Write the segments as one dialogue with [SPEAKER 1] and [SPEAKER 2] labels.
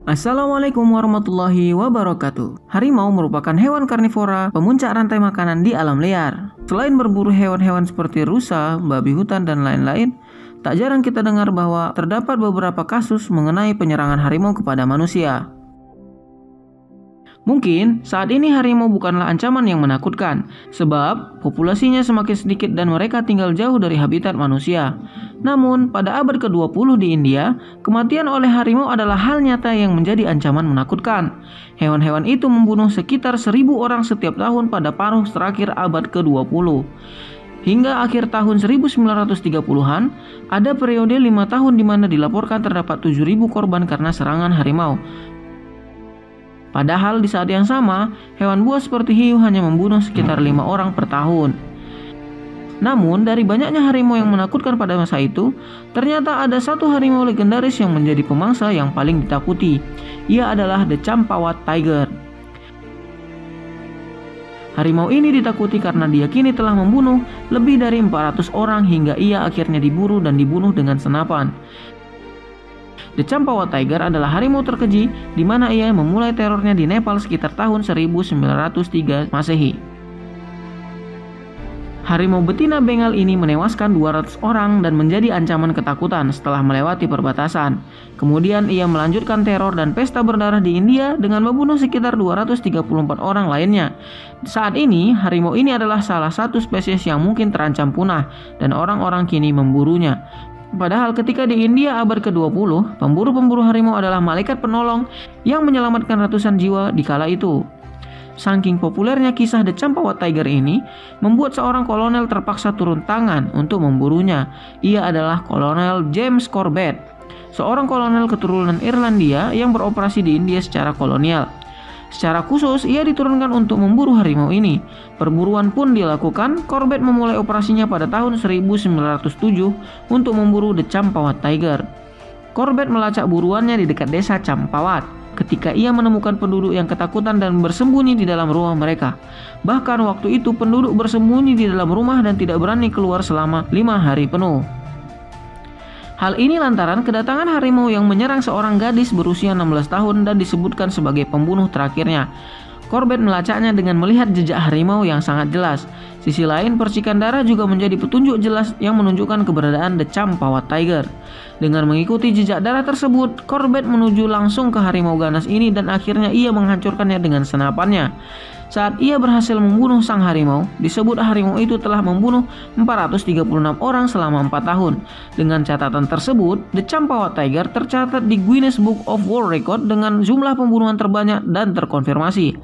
[SPEAKER 1] Assalamualaikum warahmatullahi wabarakatuh. Harimau merupakan hewan karnivora, pemuncak rantai makanan di alam liar. Selain berburu hewan-hewan seperti rusa, babi hutan, dan lain-lain, tak jarang kita dengar bahwa terdapat beberapa kasus mengenai penyerangan harimau kepada manusia. Mungkin saat ini harimau bukanlah ancaman yang menakutkan, sebab populasinya semakin sedikit dan mereka tinggal jauh dari habitat manusia. Namun, pada abad ke-20 di India, kematian oleh harimau adalah hal nyata yang menjadi ancaman menakutkan. Hewan-hewan itu membunuh sekitar 1.000 orang setiap tahun pada paruh terakhir abad ke-20. Hingga akhir tahun 1930-an, ada periode 5 tahun di mana dilaporkan terdapat 7.000 korban karena serangan harimau. Padahal di saat yang sama, hewan buas seperti hiu hanya membunuh sekitar 5 orang per tahun. Namun, dari banyaknya harimau yang menakutkan pada masa itu, ternyata ada satu harimau legendaris yang menjadi pemangsa yang paling ditakuti. Ia adalah The Champawat Tiger. Harimau ini ditakuti karena diyakini telah membunuh lebih dari 400 orang hingga ia akhirnya diburu dan dibunuh dengan senapan. The Champawat Tiger adalah harimau terkeji di mana ia memulai terornya di Nepal sekitar tahun 1903 Masehi. Harimau betina Bengal ini menewaskan 200 orang dan menjadi ancaman ketakutan setelah melewati perbatasan. Kemudian ia melanjutkan teror dan pesta berdarah di India dengan membunuh sekitar 234 orang lainnya. Saat ini, harimau ini adalah salah satu spesies yang mungkin terancam punah dan orang-orang kini memburunya. Padahal ketika di India abad ke-20, pemburu-pemburu harimau adalah malaikat penolong yang menyelamatkan ratusan jiwa di kala itu. Saking populernya kisah The Champawat Tiger ini, membuat seorang kolonel terpaksa turun tangan untuk memburunya. Ia adalah Kolonel James Corbett, seorang kolonel keturunan Irlandia yang beroperasi di India secara kolonial. Secara khusus, ia diturunkan untuk memburu harimau ini. Perburuan pun dilakukan. Corbett memulai operasinya pada tahun 1907 untuk memburu The Champawat Tiger. Corbett melacak buruannya di dekat desa Champawat ketika ia menemukan penduduk yang ketakutan dan bersembunyi di dalam rumah mereka. Bahkan waktu itu penduduk bersembunyi di dalam rumah dan tidak berani keluar selama 5 hari penuh. Hal ini lantaran kedatangan harimau yang menyerang seorang gadis berusia 16 tahun dan disebutkan sebagai pembunuh terakhirnya. Corbett melacaknya dengan melihat jejak harimau yang sangat jelas. Sisi lain, percikan darah juga menjadi petunjuk jelas yang menunjukkan keberadaan The Champawat Tiger. Dengan mengikuti jejak darah tersebut, Corbett menuju langsung ke harimau ganas ini dan akhirnya ia menghancurkannya dengan senapannya. Saat ia berhasil membunuh sang harimau, disebut harimau itu telah membunuh 436 orang selama 4 tahun. Dengan catatan tersebut, The Champawat Tiger tercatat di Guinness Book of World Record dengan jumlah pembunuhan terbanyak dan terkonfirmasi.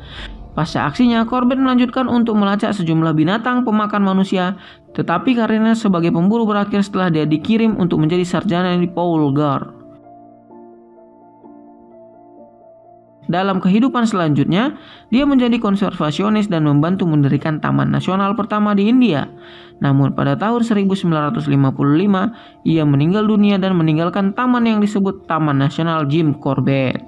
[SPEAKER 1] Pasca aksinya, Corbett melanjutkan untuk melacak sejumlah binatang pemakan manusia, tetapi karirnya sebagai pemburu berakhir setelah dia dikirim untuk menjadi sarjana di Paul Guard. Dalam kehidupan selanjutnya, dia menjadi konservasionis dan membantu mendirikan taman nasional pertama di India. Namun pada tahun 1955, ia meninggal dunia dan meninggalkan taman yang disebut Taman Nasional Jim Corbett.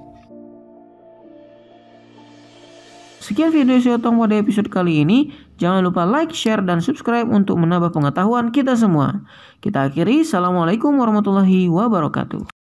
[SPEAKER 1] Sekian video Siotong pada episode kali ini. Jangan lupa like, share, dan subscribe untuk menambah pengetahuan kita semua. Kita akhiri. Assalamualaikum warahmatullahi wabarakatuh.